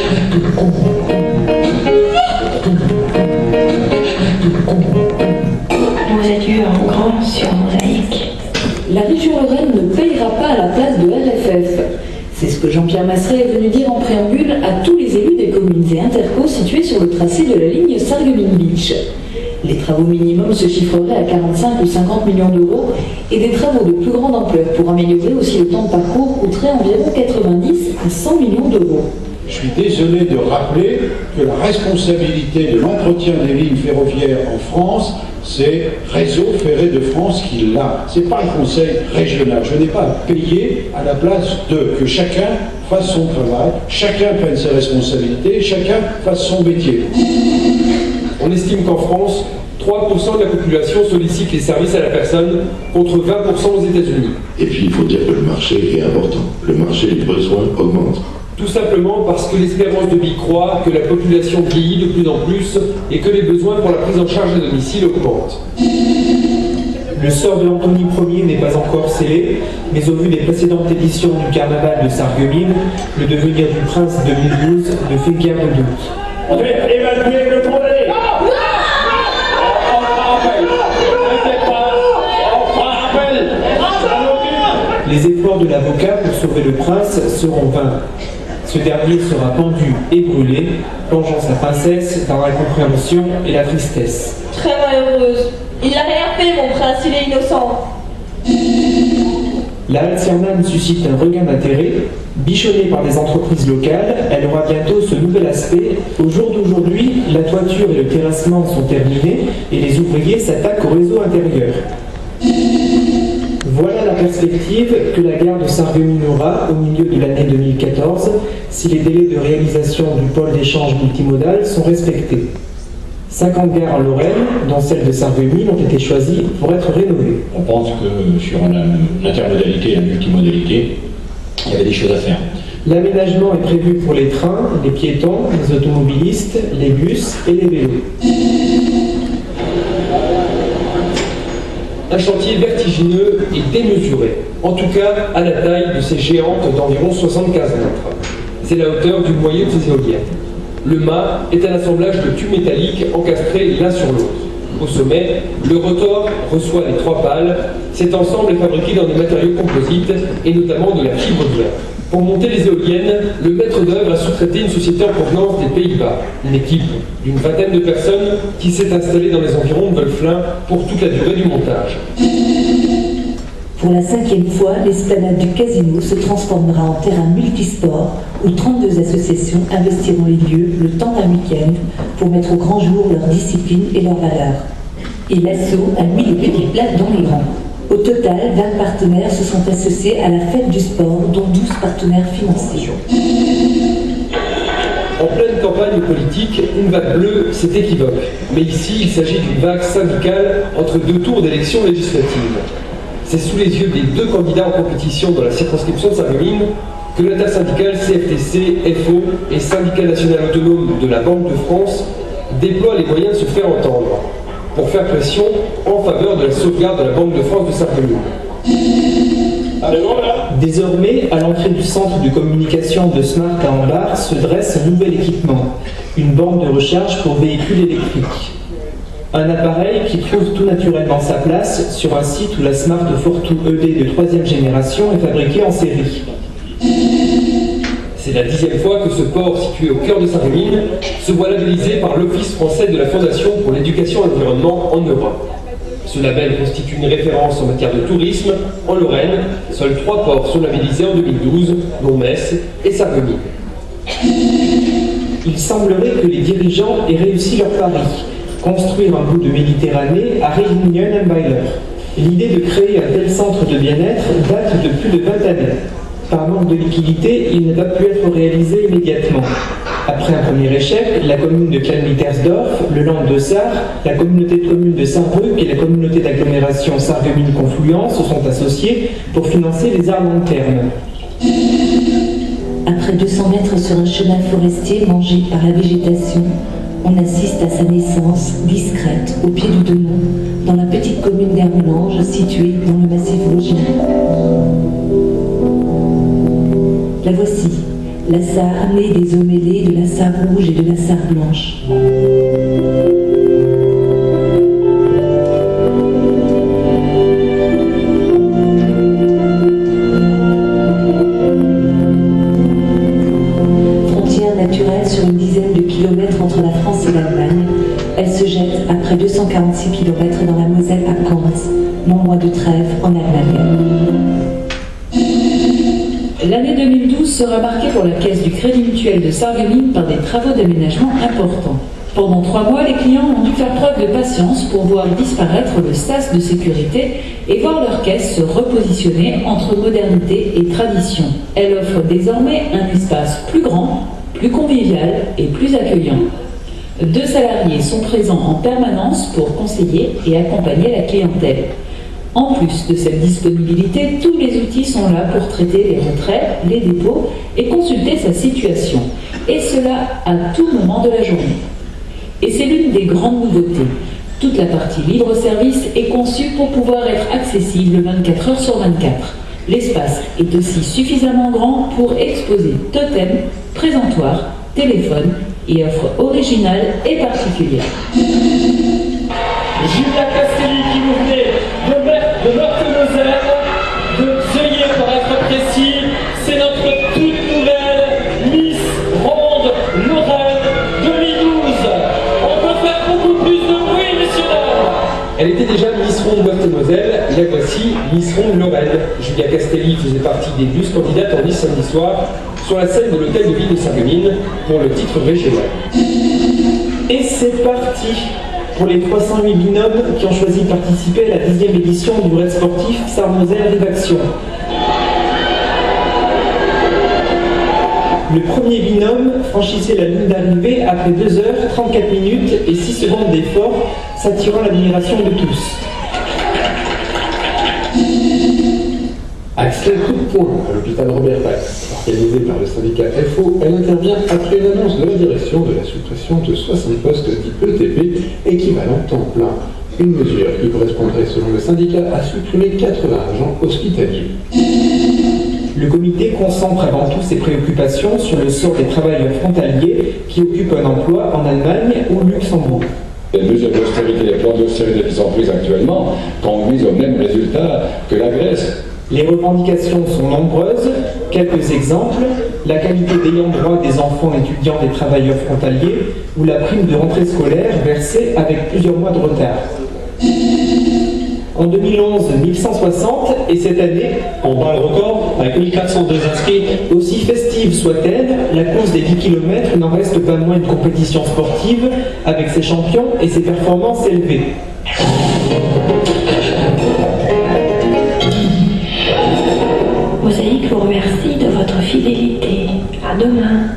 Vos adieux en grand sur mosaïque. La région Lorraine ne payera pas à la place de RFF. C'est ce que Jean-Pierre Masseret est venu dire en préambule à tous les élus des communes et intercos situés sur le tracé de la ligne Sarreguemines-Beach. Les travaux minimums se chiffreraient à 45 ou 50 millions d'euros et des travaux de plus grande ampleur pour améliorer aussi le temps de parcours coûteraient environ 90 à 100 millions d'euros. Je suis désolé de rappeler que la responsabilité de l'entretien des lignes ferroviaires en France, c'est Réseau Ferré de France qui l'a. Ce n'est pas le conseil régional. Je n'ai pas à payer à la place que chacun fasse son travail, chacun prenne ses responsabilités, chacun fasse son métier. On estime qu'en France, 3% de la population sollicite les services à la personne contre 20% aux États-Unis. Et puis il faut dire que le marché est important. Le marché, les besoins augmentent. Tout simplement parce que l'espérance de vie croît, que la population vieillit de plus en plus et que les besoins pour la prise en charge à domicile augmentent. Le sort de Anthony Ier n'est pas encore scellé, mais au vu des précédentes éditions du carnaval de Sarreguemines, le devenir du prince 2012 ne fait guère de doute. On va évaluer le condamné. Les efforts de l'avocat pour sauver le prince seront vains. Ce dernier sera pendu et brûlé, plongeant sa princesse dans l'incompréhension et la tristesse. Très malheureuse. Il n'a rien fait, mon prince, il est innocent. La Halte-Siernan suscite un regain d'intérêt. Bichonnée par des entreprises locales, elle aura bientôt ce nouvel aspect. Au jour d'aujourd'hui, la toiture et le terrassement sont terminés et les ouvriers s'attaquent au réseau intérieur. Voilà la perspective que la gare de Sarreguemines aura au milieu de l'année 2014 si les délais de réalisation du pôle d'échange multimodal sont respectés. 50 gares en Lorraine, dont celle de Sarreguemines, ont été choisies pour être rénovées. On pense que sur l'intermodalité et la multimodalité, il y avait des choses à faire. L'aménagement est prévu pour les trains, les piétons, les automobilistes, les bus et les vélos. Un chantier vertigineux et démesuré, en tout cas à la taille de ces géantes d'environ 75 mètres. C'est la hauteur du noyau de ces éoliennes. Le mât est un assemblage de tubes métalliques encastrés l'un sur l'autre. Au sommet, le rotor reçoit les trois pales. Cet ensemble est fabriqué dans des matériaux composites et notamment de la fibre de verre. Pour monter les éoliennes, le maître d'œuvre a sous-traité une société en provenance des Pays-Bas, une équipe d'une vingtaine de personnes qui s'est installée dans les environs de Wolflin pour toute la durée du montage. Pour la 5e fois, l'esplanade du casino se transformera en terrain multisport où 32 associations investiront les lieux le temps d'un week-end pour mettre au grand jour leur discipline et leurs valeurs. Et l'assaut a mis les petits plats dans les grands. Au total, 20 partenaires se sont associés à la fête du sport, dont 12 partenaires financiers. En pleine campagne politique, une vague bleue, c'est équivoque. Mais ici, il s'agit d'une vague syndicale entre deux tours d'élections législatives. C'est sous les yeux des deux candidats en compétition dans la circonscription de Sarreguemines que l'intersyndicale CFTC, FO et syndicat national autonome de la Banque de France déploient les moyens de se faire entendre pour faire pression en faveur de la sauvegarde de la Banque de France de Sarreguemines. Désormais, à l'entrée du centre de communication de Smart à Ambar se dresse un nouvel équipement, une borne de recharge pour véhicules électriques. Un appareil qui trouve tout naturellement sa place sur un site où la Smart Fortwo ED de 3e génération est fabriquée en série. C'est la 10e fois que ce port situé au cœur de Sarreguemines se voit labellisé par l'Office français de la Fondation pour l'éducation et l'environnement en Europe. Ce label constitue une référence en matière de tourisme. En Lorraine, seuls 3 ports sont labellisés en 2012, dont Metz et Sarreguemines. Il semblerait que les dirigeants aient réussi leur pari, construire un bout de Méditerranée à Réunion-Weiler. L'idée de créer un tel centre de bien-être date de plus de 20 années. Par manque de liquidité, il n'a pas pu être réalisé immédiatement. Après un premier échec, la commune de Klein-Mittersdorf, le Land de Sarre, la communauté de communes de Sarrebruck et la communauté d'agglomération Sarreguemines-Confluence se sont associés pour financer les arts long terme. Après 200 mètres sur un chemin forestier mangé par la végétation, on assiste à sa naissance discrète au pied du Demont, dans la petite commune d'Hermelange située dans le massif vosgien. La voici, La sarre née des eaux mêlées de la sarre rouge et de la sarre blanche. Frontière naturelle sur une dizaine de kilomètres entre la France et l'Allemagne, elle se jette après 246 km dans la Moselle à Konz, non loin de Trèves, en Allemagne. L'année 2012 sera marquée pour la Caisse du Crédit Mutuel de Sarreguemines par des travaux d'aménagement importants. Pendant 3 mois, les clients ont dû faire preuve de patience pour voir disparaître le sas de sécurité et voir leur caisse se repositionner entre modernité et tradition. Elle offre désormais un espace plus grand, plus convivial et plus accueillant. 2 salariés sont présents en permanence pour conseiller et accompagner la clientèle. En plus de cette disponibilité, tous les outils sont là pour traiter les retraits, les dépôts et consulter sa situation. Et cela à tout moment de la journée. Et c'est l'une des grandes nouveautés. Toute la partie libre-service est conçue pour pouvoir être accessible 24 heures sur 24. L'espace est aussi suffisamment grand pour exposer totems, présentoirs, téléphones et offres originales et particulières. Julia Castelli qui nous venait de Meurthe-et-Moselle, de Zeuillet pour être précis, c'est notre toute nouvelle Miss Ronde Lorraine 2012. On peut faire beaucoup plus de bruit, messieurs dames. Elle était déjà Miss Ronde Meurthe-et-Moselle, la voici Miss Ronde Lorraine. Julia Castelli faisait partie des 12 candidates en lice samedi soir sur la scène de l'hôtel de ville de Sarreguemines pour le titre régional. Et c'est parti pour les 308 binômes qui ont choisi de participer à la 10e édition du Raid sportif Sarre-Moselle Rédaction. Le premier binôme franchissait la ligne d'arrivée après 2 heures, 34 minutes et 6 secondes d'effort, s'attirant l'admiration de tous. Axel coup de poing à l'hôpital Robert Tax, organisé par le syndicat FO, elle intervient après une annonce de la direction de la suppression de 60 postes dits ETP, équivalent temps plein. Une mesure qui correspondrait, selon le syndicat, à supprimer 80 agents hospitaliers. Le comité concentre avant tout ses préoccupations sur le sort des travailleurs frontaliers qui occupent un emploi en Allemagne ou Luxembourg. Les mesures d'austérité et les plans d'austérité qui sont prises actuellement conduisent au même résultat que la Grèce. Les revendications sont nombreuses. Quelques exemples: la qualité d'ayant droit des enfants étudiants des travailleurs frontaliers ou la prime de rentrée scolaire versée avec plusieurs mois de retard. En 2011, 1160 et cette année, On bat le record avec 1402 inscrits. aussi festive soit-elle, la course des 10 km n'en reste pas moins une compétition sportive avec ses champions et ses performances élevées. Mosaïque vous remercie de votre fidélité. À demain.